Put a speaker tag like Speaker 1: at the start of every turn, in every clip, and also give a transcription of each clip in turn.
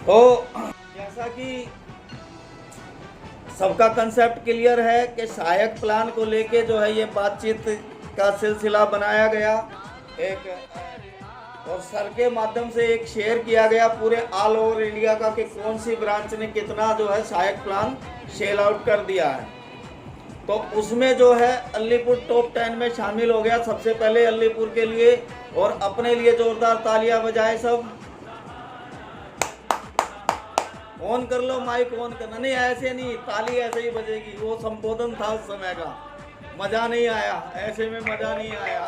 Speaker 1: तो जैसा कि सबका कंसेप्ट क्लियर है कि सहायक प्लान को लेके जो है ये बातचीत का सिलसिला बनाया गया एक, और सर के माध्यम से एक शेयर किया गया पूरे ऑल ओवर इंडिया का कि कौन सी ब्रांच ने कितना जो है सहायक प्लान सेल आउट कर दिया है। तो उसमें जो है अलीपुर टॉप 10 में शामिल हो गया। सबसे पहले अलीपुर के लिए और अपने लिए जोरदार तालियां बजाएं सब। ऑन कर लो माइक, ऑन करना नहीं, ऐसे नहीं, ताली ऐसे ही बजेगी। वो संबोधन था उस समय का, मजा नहीं आया, ऐसे में मजा नहीं आया।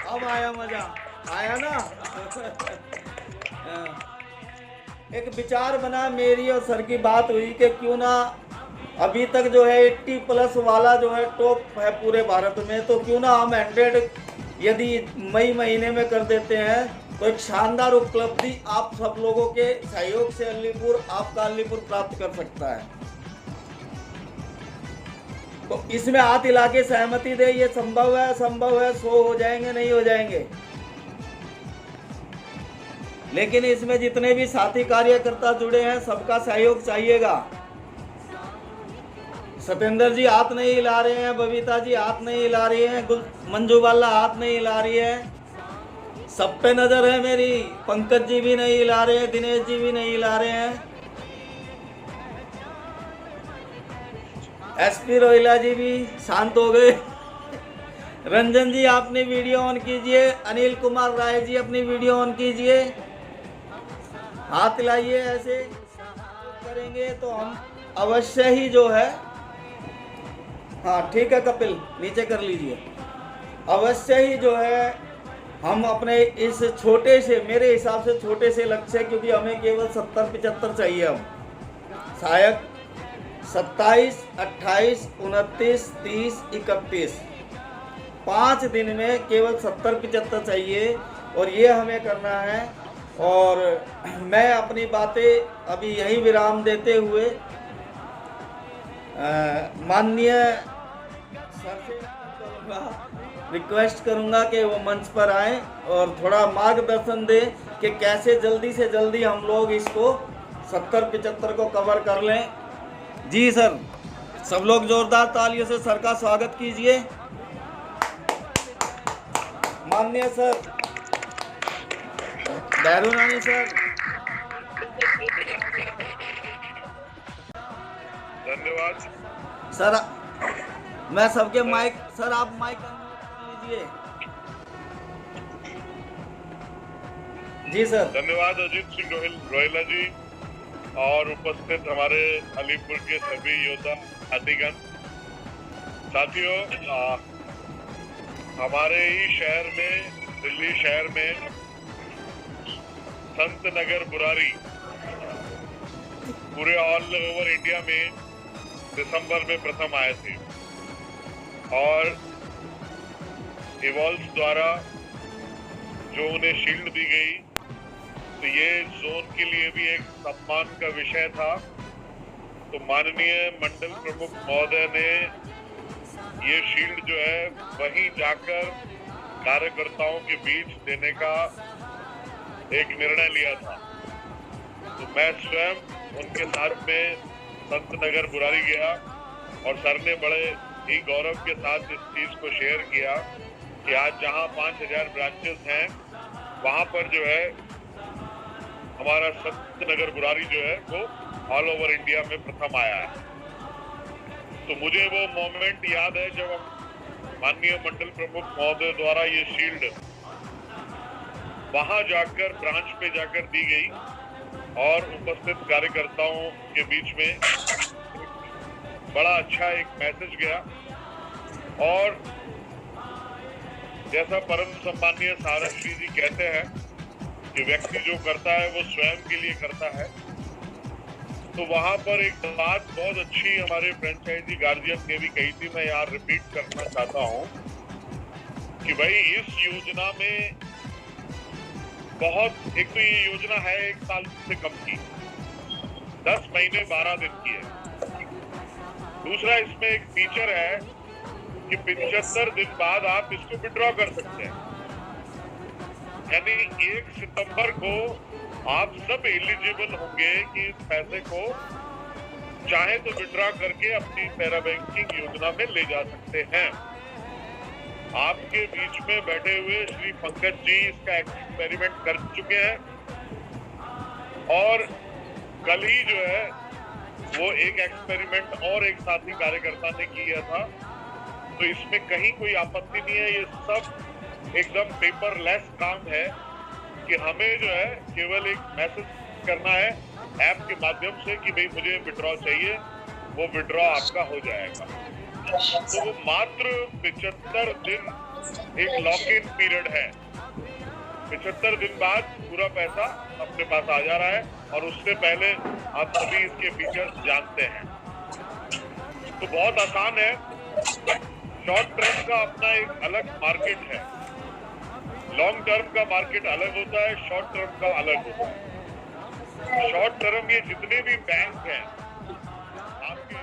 Speaker 1: अब आया मजा, आया ना। एक विचार बना, मेरी और सर की बात हुई कि क्यों ना अभी तक जो है 80+ वाला जो है टॉप है पूरे भारत में, तो क्यों ना हम 100 यदि मई महीने में कर देते हैं तो एक शानदार उपलब्धि आप सब लोगों के सहयोग से अलीपुर, आपका अलीपुर प्राप्त कर सकता है। तो इसमें हाथ हिला के सहमति दे, ये संभव है, संभव है। 100 हो जाएंगे, नहीं हो जाएंगे, लेकिन इसमें जितने भी साथी कार्यकर्ता जुड़े हैं सबका सहयोग चाहिएगा। सतेंद्र जी हाथ नहीं हिला रहे हैं, बबीता जी हाथ नहीं हिला रही हैं, मंजू बाला हाथ नहीं हिला रही है, सब पे नजर है मेरी। पंकज जी भी नहीं हिला रहे हैं, दिनेश जी भी नहीं हिला रहे हैं, एसपी रोहिला जी भी शांत हो गए। रंजन जी आपने वीडियो ऑन कीजिए, अनिल कुमार राय जी अपनी वीडियो ऑन कीजिए, हाथ हिलाइए। ऐसे करेंगे तो हम अवश्य ही जो है, हाँ ठीक है कपिल, नीचे कर लीजिए, अवश्य ही जो है हम अपने इस छोटे से, मेरे हिसाब से छोटे से लक्ष्य, क्योंकि हमें केवल 70-75 चाहिए अब सहायक, 27, 28, 29, 30, 31, 5 दिन में केवल 70-75 चाहिए और ये हमें करना है। और मैं अपनी बातें अभी यही विराम देते हुए माननीय सर से रिक्वेस्ट करूंगा कि वो मंच पर आए और थोड़ा मार्गदर्शन दें कि कैसे जल्दी से जल्दी हम लोग इसको 70-75 को कवर कर लें। जी सर, सब लोग जोरदार तालियों से सर का स्वागत कीजिए। माननीय सर, बैरू नानी सर,
Speaker 2: धन्यवाद
Speaker 1: सर। मैं सबके माइक, सर आप माइक अनम्यूट कर लीजिए। जी सर।
Speaker 2: धन्यवाद अजीत सिंह रोहिला जी और उपस्थित हमारे अलीपुर के सभी योद्धा साथीगण। साथियों, हमारे ही शहर में, दिल्ली शहर में संत नगर बुरारी पूरे ऑल ओवर इंडिया में दिसंबर में प्रथम आए थे और इवॉल्व द्वारा जो उन्हें शील्ड दी गई, तो ये जोन के लिए भी एक सम्मान का विषय था। तो माननीय मंडल प्रमुख महोदय ने ये शील्ड जो है वहीं जाकर कार्यकर्ताओं के बीच देने का एक निर्णय लिया था। तो मैं स्वयं उनके साथ में संत नगर बुरारी गया और सर ने बड़े ही गौरव के साथ इस चीज को शेयर किया कि आज जहां 5000 ब्रांचेस हैं वहां पर जो है हमारा संत नगर बुरारी जो है वो ऑल ओवर इंडिया में प्रथम आया है। तो मुझे वो मोमेंट याद है जब माननीय मंडल प्रमुख महोदय द्वारा ये शील्ड वहां जाकर, ब्रांच पे जाकर दी गई और उपस्थित कार्यकर्ताओं के बीच में बड़ा अच्छा एक मैसेज गया। और जैसा परम सम्मानीय सारश्री जी कहते हैं कि व्यक्ति जो करता है वो स्वयं के लिए करता है, तो वहां पर एक बात बहुत अच्छी हमारे फ्रेंचाइजी गार्जियन ने भी कही थी, मैं यहाँ रिपीट करना चाहता हूँ कि भाई इस योजना में बहुत, एक तो ये योजना है 1 साल से कम की, 10 महीने 12 दिन की है। दूसरा, इसमें एक फीचर है कि 75 दिन बाद आप इसको विड्रॉ कर सकते हैं। यानी 1 सितंबर को आप सब एलिजिबल होंगे कि इस पैसे को चाहे तो विड्रॉ करके अपनी पैरा बैंकिंग योजना में ले जा सकते हैं। आपके बीच में बैठे हुए श्री पंकज जी इसका एक्सपेरिमेंट कर चुके हैं और कल ही जो है वो एक एक्सपेरिमेंट और एक साथी कार्यकर्ता ने किया था। तो इसमें कहीं कोई आपत्ति नहीं है, ये सब एकदम पेपरलेस काम है कि हमें जो है केवल एक मैसेज करना है ऐप के माध्यम से कि भाई मुझे विड्रॉ चाहिए, वो विड्रॉ आपका हो जाएगा। तो वो मात्र 75 दिन एक लॉक इन पीरियड है। 75 दिन बाद पूरा पैसा अपने पास आ जा रहा है और उससे पहले आप सभी इसके फीचर्स जानते हैं। तो बहुत आसान है। शॉर्ट टर्म का अपना एक अलग मार्केट है, लॉन्ग टर्म का मार्केट अलग होता है, शॉर्ट टर्म का अलग होता है। शॉर्ट टर्म ये जितने भी बैंक हैं आपके,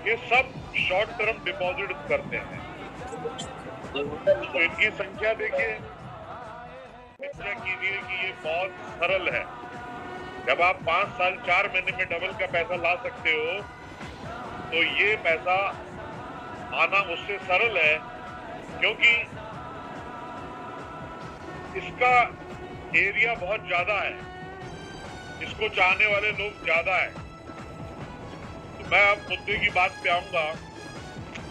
Speaker 2: ये सब शॉर्ट टर्म डिपॉजिट करते हैं। तो इनकी संख्या देखिए, निश्चय कीजिए कि ये बहुत सरल है। जब आप 5 साल 4 महीने में डबल का पैसा ला सकते हो तो ये पैसा आना उससे सरल है, क्योंकि इसका एरिया बहुत ज्यादा है, इसको चाहने वाले लोग ज्यादा है। तो मैं अब मुद्दे की बात पे आऊंगा।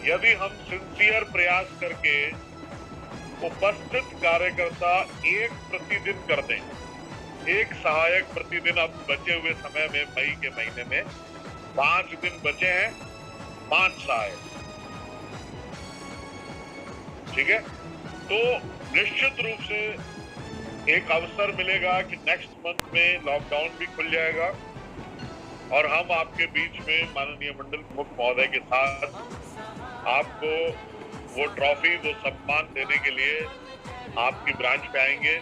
Speaker 2: यदि हम सिंसियर प्रयास करके उपस्थित कार्यकर्ता एक प्रतिदिन कर दें, एक सहायक प्रतिदिन, अब बचे हुए समय में मई के महीने में 5 दिन बचे हैं, 5 सहायक, ठीक है। तो निश्चित रूप से एक अवसर मिलेगा कि नेक्स्ट मंथ में लॉकडाउन भी खुल जाएगा और हम आपके बीच में माननीय मंडल प्रमुख महोदय के साथ आपको वो ट्रॉफी, वो सम्मान देने के लिए आपकी ब्रांच पे आएंगे।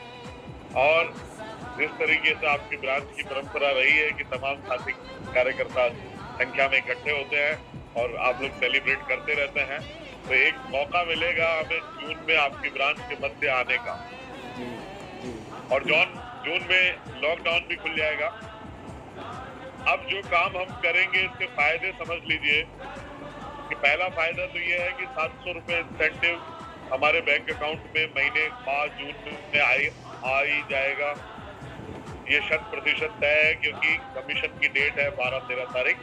Speaker 2: और जिस तरीके से आपकी ब्रांच की परंपरा रही है कि तमाम साथी कार्यकर्ता संख्या में इकट्ठे होते हैं और आप लोग सेलिब्रेट करते रहते हैं, तो एक मौका मिलेगा हमें जून में आपकी ब्रांच के मध्य आने का। और जून में लॉकडाउन भी खुल जाएगा। अब जो काम हम करेंगे इसके फायदे समझ लीजिए कि पहला फायदा तो ये है कि 700 रुपए इंसेंटिव हमारे बैंक अकाउंट में महीने 5 जून में आ ही जाएगा। ये 100% तय है, क्योंकि कमीशन की डेट है 12-13 तारीख।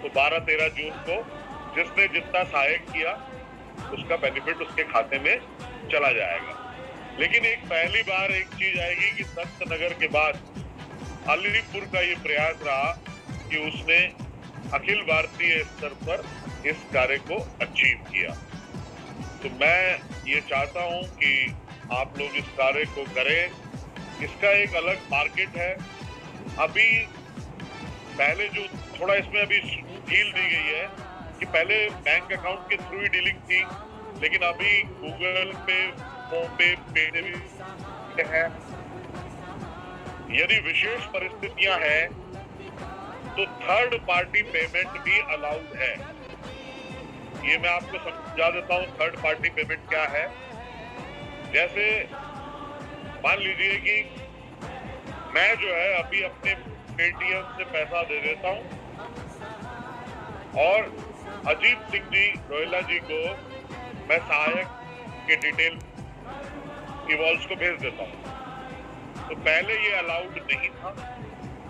Speaker 2: तो 12-13 जून को जिसने जितना सहायक किया उसका बेनिफिट उसके खाते में चला जाएगा। लेकिन एक पहली बार एक चीज आएगी कि संत नगर के बाद अलीपुर का ये प्रयास रहा कि उसने अखिल भारतीय स्तर पर इस कार्य को अचीव किया। तो मैं ये चाहता हूं कि आप लोग इस कार्य को करें। इसका एक अलग मार्केट है। अभी पहले जो थोड़ा इसमें अभी ढील दी गई है कि पहले बैंक अकाउंट के थ्रू ही डीलिंग थी, लेकिन अभी गूगल पे, फोन पे, पेटीएम है। यदि विशेष परिस्थितियां हैं तो थर्ड पार्टी पेमेंट भी अलाउड है। ये मैं आपको समझा देता हूँ थर्ड पार्टी पेमेंट क्या है। जैसे मान लीजिए कि मैं जो है अभी अपने पेटीएम से पैसा दे देता हूँ और अजीत सिंह जी रोहिला जी को मैं सहायक के डिटेल इवॉल्व्स को भेज देता हूँ। तो पहले ये अलाउड नहीं था।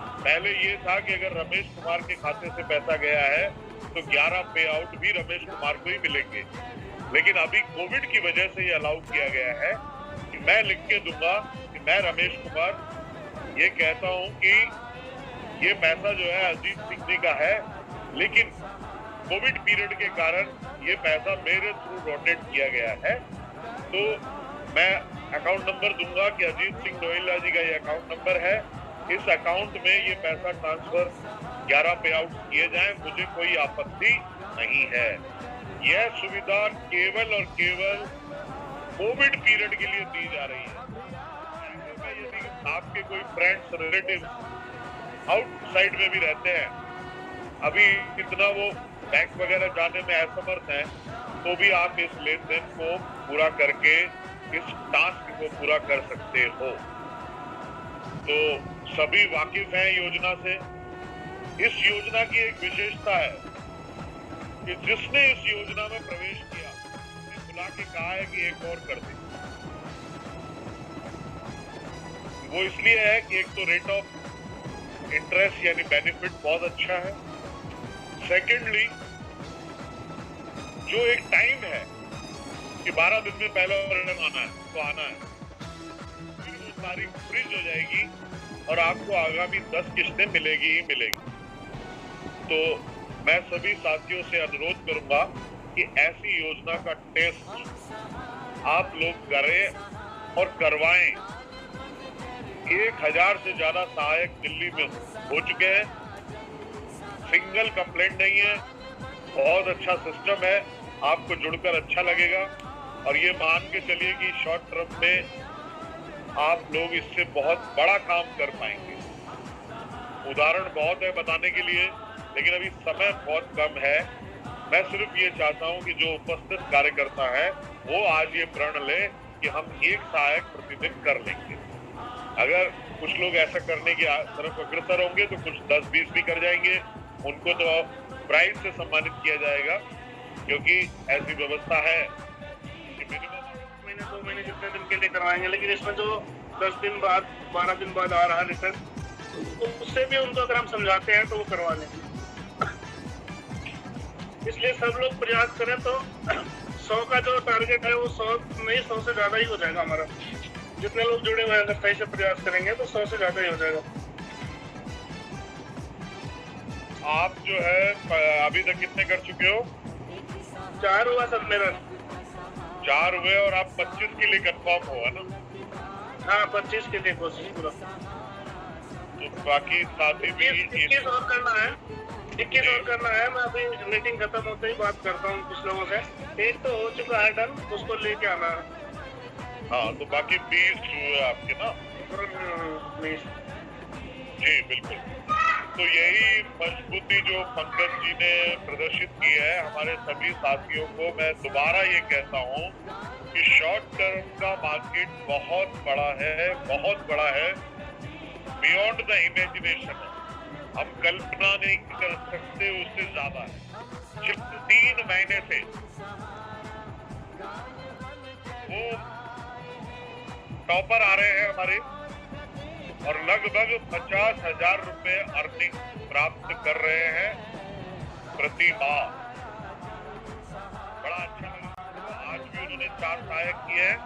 Speaker 2: पहले ये था कि अगर रमेश कुमार के खाते से पैसा गया है तो 11 पे आउट भी रमेश कुमार को ही मिलेंगे। लेकिन अभी कोविड की वजह से ये अलाउ किया गया है कि मैं लिख के दूंगा कि मैं रमेश कुमार ये कहता हूं कि ये पैसा जो है अजीत सिंह जी का है, लेकिन कोविड पीरियड के कारण ये पैसा मेरे थ्रू रोटेट किया गया है। तो मैं अकाउंट नंबर दूंगा कि अजीत सिंह रोहिला जी का ये अकाउंट नंबर है, इस अकाउंट में ये पैसा ट्रांसफर 11 पे आउट किए जाएं, मुझे कोई आपत्ति नहीं है। यह सुविधा केवल और केवल कोविड पीरियड के लिए दी जा रही है। यदि आपके कोई फ्रेंड्स, रिलेटिव आउटसाइड में भी रहते हैं, अभी कितना वो बैंक वगैरह जाने में असमर्थ हैं, तो भी आप इस लेन देन को पूरा करके इस टास्क को पूरा कर सकते हो। तो सभी वाकिफ हैं योजना से। इस योजना की एक विशेषता है कि जिसने इस योजना में प्रवेश किया उसने बुला के कहा है कि एक और कर दे। वो इसलिए है कि एक तो रेट ऑफ इंटरेस्ट यानी बेनिफिट बहुत अच्छा है। सेकेंडली, जो एक टाइम है कि 12 दिन में पहला रिटर्न आना है तो आना है, फिर वो तारीख फ्रीज हो जाएगी और आपको आगामी 10 किस्तें मिलेगी ही मिलेगी। तो मैं सभी साथियों से अनुरोध करूंगा कि ऐसी योजना का टेस्ट आप लोग करें और करवाएं। 1000 से ज्यादा सहायक दिल्ली में हो चुके हैं, सिंगल कंप्लेंट नहीं है, बहुत अच्छा सिस्टम है, आपको जुड़कर अच्छा लगेगा। और ये मान के चलिए कि शॉर्ट टर्म में आप लोग इससे बहुत बड़ा काम कर पाएंगे। उदाहरण बहुत है बताने के लिए, लेकिन अभी समय बहुत कम है। मैं सिर्फ ये चाहता हूं कि जो उपस्थित कार्यकर्ता है वो आज ये प्रण ले कि हम एक सहायक प्रतिदिन कर लेंगे। अगर कुछ लोग ऐसा करने की तरफ अग्रसर होंगे तो कुछ 10-20 भी कर जाएंगे, उनको तो प्राइज से सम्मानित किया जाएगा, क्योंकि ऐसी व्यवस्था है कि मिनिमम
Speaker 3: महीने 2 महीने जितने दिन के लिए करवाएंगे। लेकिन इसमें जो 10 दिन बाद 12 दिन बाद आ रहा रिटर्न, तो उससे भी उनको अगर हम समझाते हैं तो वो करवा लेंगे। इसलिए सब लोग प्रयास करें तो 100 का जो टारगेट है वो 100 नहीं 100 से ज्यादा ही हो जाएगा हमारा। जितने लोग जुड़े हुए हैं अगर सही से प्रयास करेंगे तो 100 से ज्यादा ही हो जाएगा।
Speaker 2: आप जो है अभी तक कितने कर चुके हो?
Speaker 3: 4 हुआ सब मेरा।
Speaker 2: 4 हुए और आप 25 के लिए कंफर्म हो, है ना?
Speaker 3: हाँ, 25 के लिए कोशिश पूरा।
Speaker 2: तो बाकी साथी भी
Speaker 3: 21 और करना है, 21 और करना है। मैं अभी मीटिंग खत्म होते ही बात करता हूँ कुछ लोगों से। एक तो हो चुका है डन, उसको लेके आना है।
Speaker 2: हाँ, तो बाकी 20 हुए आपके ना? जी बिल्कुल। तो यही मजबूती जो पंकज जी ने प्रदर्शित की है हमारे सभी साथियों को, मैं दोबारा ये कहता हूँ कि शॉर्ट टर्म का मार्केट बहुत बड़ा है, बहुत बड़ा है, बियॉन्ड द इमेजिनेशन है। हम कल्पना नहीं कर सकते, उससे ज्यादा है। सिर्फ 3 महीने से वो टॉपर आ रहे हैं हमारे और लगभग 50,000 रुपए अर्निंग प्राप्त कर रहे हैं प्रति माह। बड़ा अच्छा लगा। आज भी उन्होंने 4 सहायक किए हैं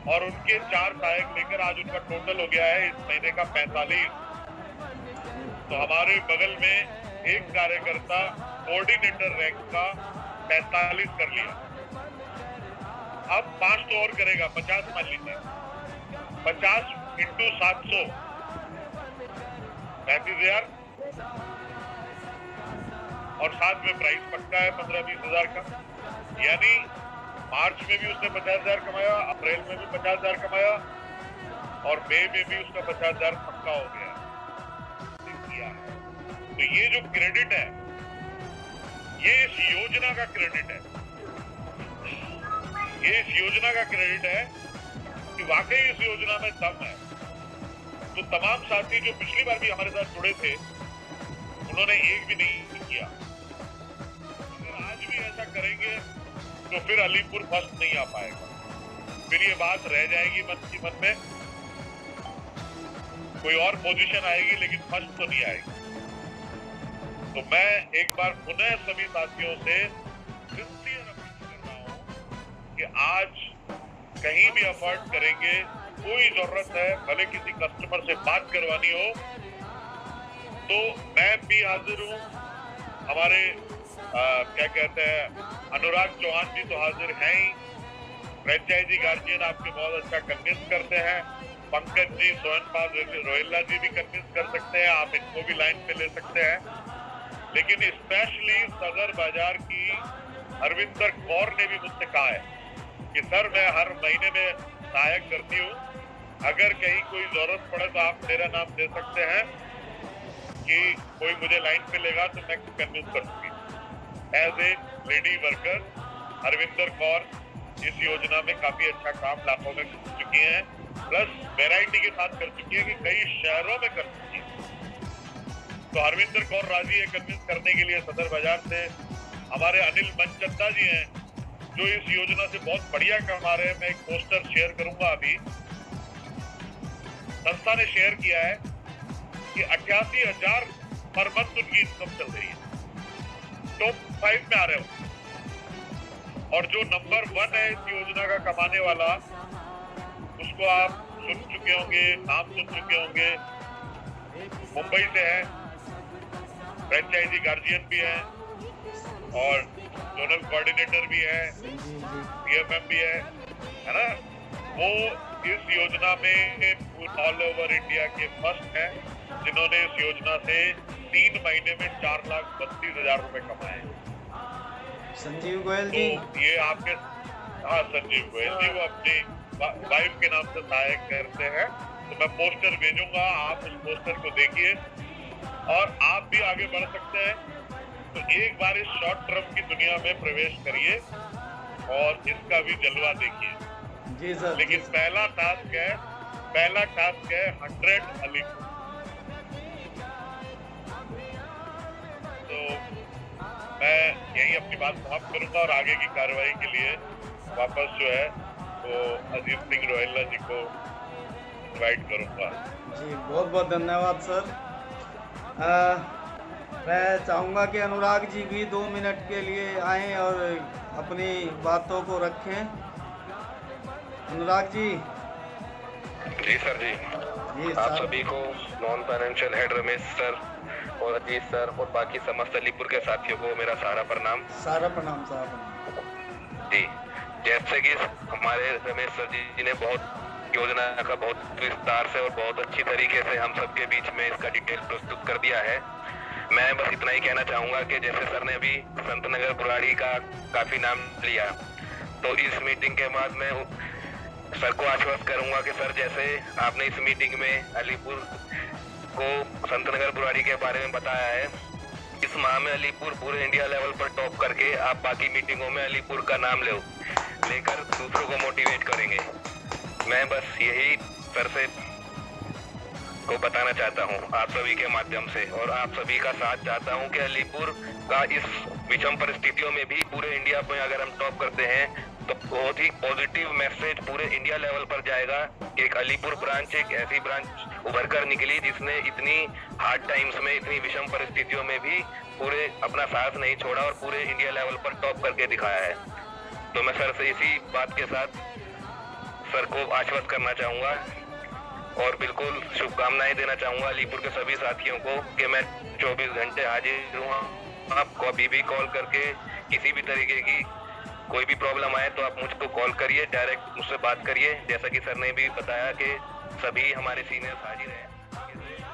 Speaker 2: और उनके 4 सहायक लेकर आज उनका टोटल हो गया है इस महीने का 45। तो हमारे बगल में एक कार्यकर्ता कोऑर्डिनेटर रैंक का 45 कर लिया। अब 5 तो और करेगा, 50 मान लीजिए। 50 इंटू 700 35,000 और साथ में प्राइस पक्का है 15-20 हजार का। यानी मार्च में भी उसने 50,000 कमाया, अप्रैल में भी 50,000 कमाया और मई में भी उसका 50,000 पक्का हो गया। तो ये जो क्रेडिट है ये इस योजना का क्रेडिट है। ये इस योजना का क्रेडिट है कि वाकई इस योजना में दम है। तो तमाम साथी जो पिछली बार भी हमारे साथ जुड़े थे उन्होंने एक भी नहीं किया। अगर आज भी ऐसा करेंगे तो फिर अलीपुर फर्स्ट नहीं आ पाएगा। फिर ये बात रह जाएगी मन में, कोई और पोजीशन आएगी लेकिन फर्स्ट तो नहीं आएगी। तो मैं एक बार पुनः सभी साथियों से सिंसियर अपील कर रहा हूं कि आज कहीं भी अफोर्ड करेंगे, कोई जरूरत है भले किसी कस्टमर से बात करवानी हो तो मैं भी हाजिर हूँ। हमारे क्या कहते हैं अनुराग चौहान जी तो हाजिर हैं ही। फ्रेंचाइजी गार्जियन आपके बहुत अच्छा कन्विंस करते हैं। पंकज जी, सोहनपाल रोहिल्ला जी भी कन्विंस कर सकते हैं, आप इनको भी लाइन पे ले सकते हैं। लेकिन स्पेशली सदर बाजार की हरविंदर कौर ने भी मुझसे कहा है कि सर मैं हर महीने में सहायक करती हूँ, अगर कहीं कोई जरूरत पड़े तो आप मेरा नाम दे सकते हैं कि कोई मुझे लाइन पे लेगा तो मैं कन्विंस कर दूंगी। As a lady worker Harvinder Kaur इस योजना में काफी अच्छा काम लाखों में कर चुकी हैं, प्लस वैरायटी के साथ कर चुकी है कि कई शहरों में कर चुकी है। तो हरविंदर कौर राजी है कन्विंस करने के लिए सदर बाजार से। हमारे अनिल मनचंदा जी हैं जो इस योजना से बहुत बढ़िया कमा रहे हैं। मैं एक पोस्टर शेयर करूंगा अभी। संस्था ने शेयर किया है कि 88,000 पर मंथ उनकी इनकम चल रही है, टॉप 5 में आ रहे हो। और जो नंबर 1 है इस योजना का कमाने वाला, उसको आप सुन चुके होंगे, नाम सुन चुके होंगे। मुंबई से है, फ्रेंचाइजी गार्जियन भी है और जोनल कोऑर्डिनेटर भी है, पीएमएम भी है ना। वो इस योजना में ऑल ओवर इंडिया के फर्स्ट है जिन्होंने इस योजना से 3 महीने में 4,32,000 रुपए कमाए।
Speaker 1: संजीव गोयल जी,
Speaker 2: तो ये आपके, हाँ संजीव गोयल जी, वो अपनी वाइफ के नाम से सहायक करते हैं। तो मैं पोस्टर भेजूंगा, आप उस पोस्टर को देखिए और आप भी आगे बढ़ सकते हैं। तो एक बार इस शॉर्ट टर्म की दुनिया में प्रवेश करिए और इसका भी जलवा देखिए।
Speaker 1: जी सर।
Speaker 2: लेकिन पहला टास्क है 100 अलीपुर। तो मैं यही अपनी बात समाप्त करूंगा और आगे की कार्रवाई के लिए वापस जो है वो अजीत सिंह रोहिल्ला जी को इनवाइट करूंगा।
Speaker 1: जी बहुत बहुत धन्यवाद सर। मैं चाहूँगा कि अनुराग जी भी 2 मिनट के लिए आएं और अपनी बातों को रखें। अनुराग जी।
Speaker 4: जी सर जी। आप सभी को non financial head Ramesh sir और अजीत सर और बाकी समस्त अलीपुर के साथियों को मेरा सारा प्रणाम।
Speaker 1: साहब
Speaker 4: जी। जैसे कि हमारे रमेश सर जी ने बहुत योजना का बहुत विस्तार से और बहुत अच्छी तरीके से हम सबके बीच में इसका डिटेल प्रस्तुत कर दिया है। मैं बस इतना ही कहना चाहूंगा कि जैसे सर ने अभी संत नगर बुराड़ी का काफी नाम लिया, तो इस मीटिंग के बाद मैं सर को आश्वस्त करूंगा कि सर जैसे आपने इस मीटिंग में अलीपुर को संत नगर बुराड़ी के बारे में बताया है, इस माह में अलीपुर पूरे इंडिया लेवल पर टॉप करके आप बाकी मीटिंगों में अलीपुर का नाम लेकर दूसरों को मोटिवेट करेंगे। मैं बस यही सर से को बताना चाहता हूं आप सभी के माध्यम से, और आप सभी का साथ चाहता हूं कि अलीपुर का इस विषम परिस्थितियों में भी पूरे इंडिया में अगर हम टॉप करते हैं तो बहुत ही पॉजिटिव मैसेज पूरे इंडिया लेवल पर जाएगा। एक अलीपुर ब्रांच एक ऐसी ब्रांच उभर कर निकली जिसने इतनी हार्ड टाइम्स में, इतनी विषम परिस्थितियों में भी पूरे अपना साथ नहीं छोड़ा और पूरे इंडिया लेवल पर टॉप करके दिखाया है। तो मैं सर से इसी बात के साथ सर को आश्वस्त करना चाहूंगा और बिल्कुल शुभकामनाएं देना चाहूंगा अलीपुर के सभी साथियों को कि मैं 24 घंटे हाजिर हूँ। आपको अभी भी कॉल करके किसी भी तरीके की कोई भी प्रॉब्लम आए तो आप मुझको कॉल करिए, डायरेक्ट मुझसे बात करिए। जैसा कि सर ने भी बताया कि सभी हमारे सीनियर्स हाजिर हैं।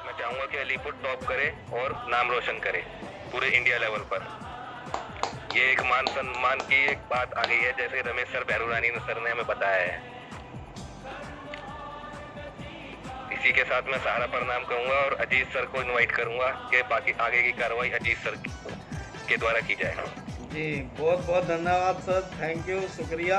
Speaker 4: मैं चाहूँगा कि अलीपुर टॉप करे और नाम रोशन करे पूरे इंडिया लेवल पर। ये एक मान सम्मान की एक बात आ गई है, जैसे रमेश सर भैरूरानी सर ने हमें बताया है। इसी के साथ मैं सारा प्रणाम करूंगा और अजीत सर को इनवाइट करूंगा कि बाकी आगे की कार्रवाई अजीत सर के द्वारा की जाए।
Speaker 1: जी बहुत बहुत धन्यवाद सर, थैंक यू, शुक्रिया।